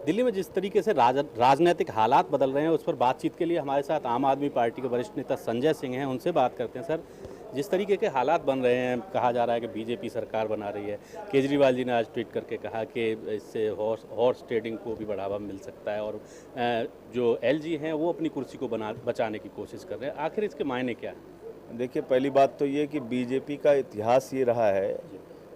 दिल्ली में जिस तरीके से राजनीतिक हालात बदल रहे हैं उस पर बातचीत के लिए हमारे साथ आम आदमी पार्टी के वरिष्ठ नेता संजय सिंह हैं, उनसे बात करते हैं। सर, जिस तरीके के हालात बन रहे हैं, कहा जा रहा है कि बीजेपी सरकार बना रही है। केजरीवाल जी ने आज ट्वीट करके कहा कि इससे हॉर्स ट्रेडिंग को भी बढ़ावा मिल सकता है और जो एलजी हैं वो अपनी कुर्सी को बचाने की कोशिश कर रहे हैं। आखिर इसके मायने क्या है? देखिए, पहली बात तो ये कि बीजेपी का इतिहास ये रहा है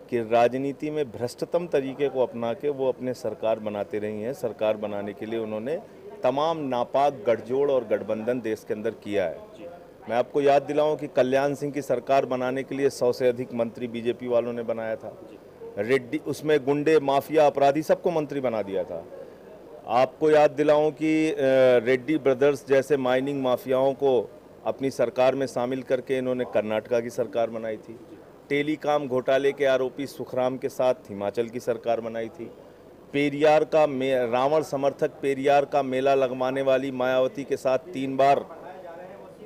कि राजनीति में भ्रष्टतम तरीके को अपना के वो अपने सरकार बनाते रही हैं। सरकार बनाने के लिए उन्होंने तमाम नापाक गठजोड़ और गठबंधन देश के अंदर किया है। मैं आपको याद दिलाऊं कि कल्याण सिंह की सरकार बनाने के लिए 100 से अधिक मंत्री बीजेपी वालों ने बनाया था। रेड्डी, उसमें गुंडे, माफिया, अपराधी सबको मंत्री बना दिया था। आपको याद दिलाऊं कि रेड्डी ब्रदर्स जैसे माइनिंग माफियाओं को अपनी सरकार में शामिल करके इन्होंने कर्नाटका की सरकार बनाई थी। टेलीकॉम घोटाले के आरोपी सुखराम के साथ हिमाचल की सरकार बनाई थी। पेरियार का रावण समर्थक पेरियार का मेला लगवाने वाली मायावती के साथ 3 बार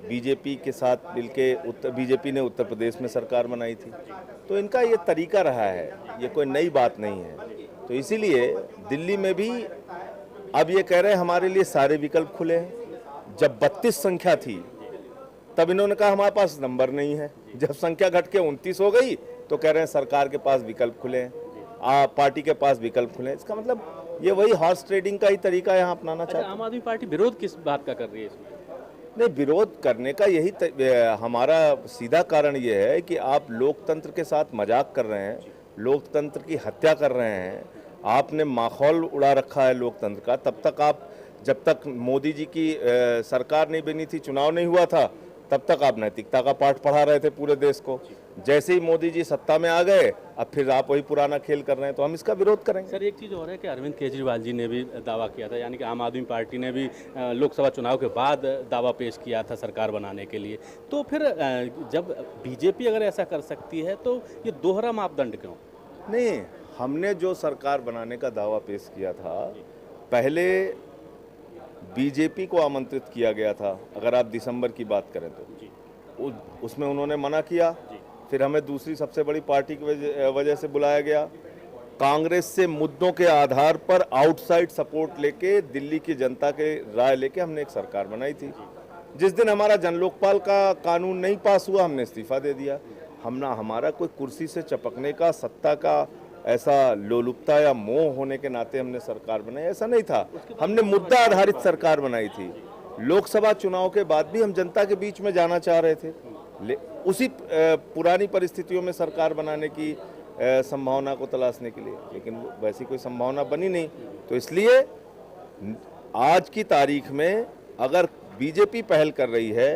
बीजेपी के साथ मिलके बीजेपी ने उत्तर प्रदेश में सरकार बनाई थी। तो इनका ये तरीका रहा है, ये कोई नई बात नहीं है। तो इसीलिए दिल्ली में भी अब ये कह रहे हैं हमारे लिए सारे विकल्प खुले हैं। जब 32 संख्या थी तब इन्होंने कहा हमारे पास नंबर नहीं है। जब संख्या घट के 29 हो गई तो कह रहे हैं सरकार के पास विकल्प खुले हैं, पार्टी के पास विकल्प खुले हैं। इसका मतलब ये वही हॉर्स ट्रेडिंग का ही तरीका यहाँ अपनाना चाहते हैं। आम आदमी पार्टी विरोध किस बात का कर रही है इसमें? नहीं, विरोध करने का यही हमारा सीधा कारण ये है कि आप लोकतंत्र के साथ मजाक कर रहे हैं, लोकतंत्र की हत्या कर रहे हैं। आपने माहौल उड़ा रखा है लोकतंत्र का। तब तक आप, जब तक मोदी जी की सरकार नहीं बनी थी, चुनाव नहीं हुआ था, तब तक आप नैतिकता का पाठ पढ़ा रहे थे पूरे देश को। जैसे ही मोदी जी सत्ता में आ गए, अब फिर आप वही पुराना खेल कर रहे हैं, तो हम इसका विरोध करेंगे। सर, एक चीज़ और है कि अरविंद केजरीवाल जी ने भी दावा किया था, यानी कि आम आदमी पार्टी ने भी लोकसभा चुनाव के बाद दावा पेश किया था सरकार बनाने के लिए। तो फिर जब बीजेपी अगर ऐसा कर सकती है तो ये दोहरा मापदंड क्यों? नहीं, हमने जो सरकार बनाने का दावा पेश किया था, पहले बीजेपी को आमंत्रित किया गया था। अगर आप दिसंबर की बात करें तो उसमें उन्होंने मना किया। फिर हमें दूसरी सबसे बड़ी पार्टी की वजह से बुलाया गया। कांग्रेस से मुद्दों के आधार पर आउटसाइड सपोर्ट लेके, दिल्ली की जनता के राय लेके हमने एक सरकार बनाई थी। जिस दिन हमारा जनलोकपाल का कानून नहीं पास हुआ, हमने इस्तीफा दे दिया। हमारा कोई कुर्सी से चपकने का, सत्ता का ऐसा लोलुपता या मोह होने के नाते हमने सरकार बनाई, ऐसा नहीं था। हमने मुद्दा आधारित सरकार बनाई थी। लोकसभा चुनाव के बाद भी हम जनता के बीच में जाना चाह रहे थे, उसी पुरानी परिस्थितियों में सरकार बनाने की संभावना को तलाशने के लिए, लेकिन वैसी कोई संभावना बनी नहीं। तो इसलिए आज की तारीख में अगर बीजेपी पहल कर रही है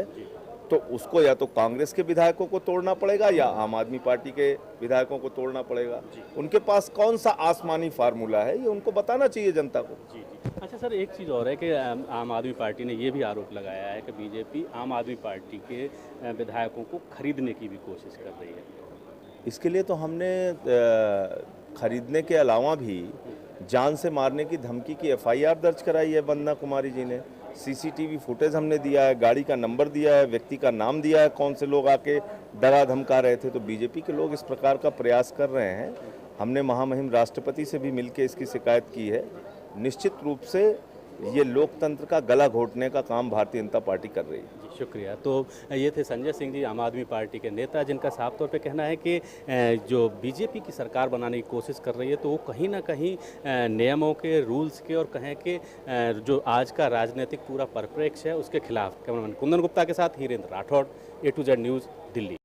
तो उसको या तो कांग्रेस के विधायकों को तोड़ना पड़ेगा या आम आदमी पार्टी के विधायकों को तोड़ना पड़ेगा। उनके पास कौन सा आसमानी फार्मूला है, ये उनको बताना चाहिए जनता को। जी। अच्छा सर, एक चीज़ और है कि आम आदमी पार्टी ने ये भी आरोप लगाया है कि बीजेपी आम आदमी पार्टी के विधायकों को खरीदने की भी कोशिश कर रही है। इसके लिए तो हमने खरीदने के अलावा भी जान से मारने की धमकी की FIR दर्ज कराई है वंदना कुमारी जी ने। CCTV फुटेज हमने दिया है, गाड़ी का नंबर दिया है, व्यक्ति का नाम दिया है, कौन से लोग आके डरा धमका रहे थे। तो बीजेपी के लोग इस प्रकार का प्रयास कर रहे हैं। हमने महामहिम राष्ट्रपति से भी मिलकर इसकी शिकायत की है। निश्चित रूप से ये लोकतंत्र का गला घोटने का काम भारतीय जनता पार्टी कर रही है। जी, शुक्रिया। तो ये थे संजय सिंह जी, आम आदमी पार्टी के नेता, जिनका साफ तौर पे कहना है कि जो बीजेपी की सरकार बनाने की कोशिश कर रही है तो वो कहीं ना कहीं नियमों के, रूल्स के और कहें कि जो आज का राजनीतिक पूरा परिप्रेक्ष्य है उसके खिलाफ। कैमरामैन कुंदन गुप्ता के साथ Hirendra Rathore, A to Z news, Delhi.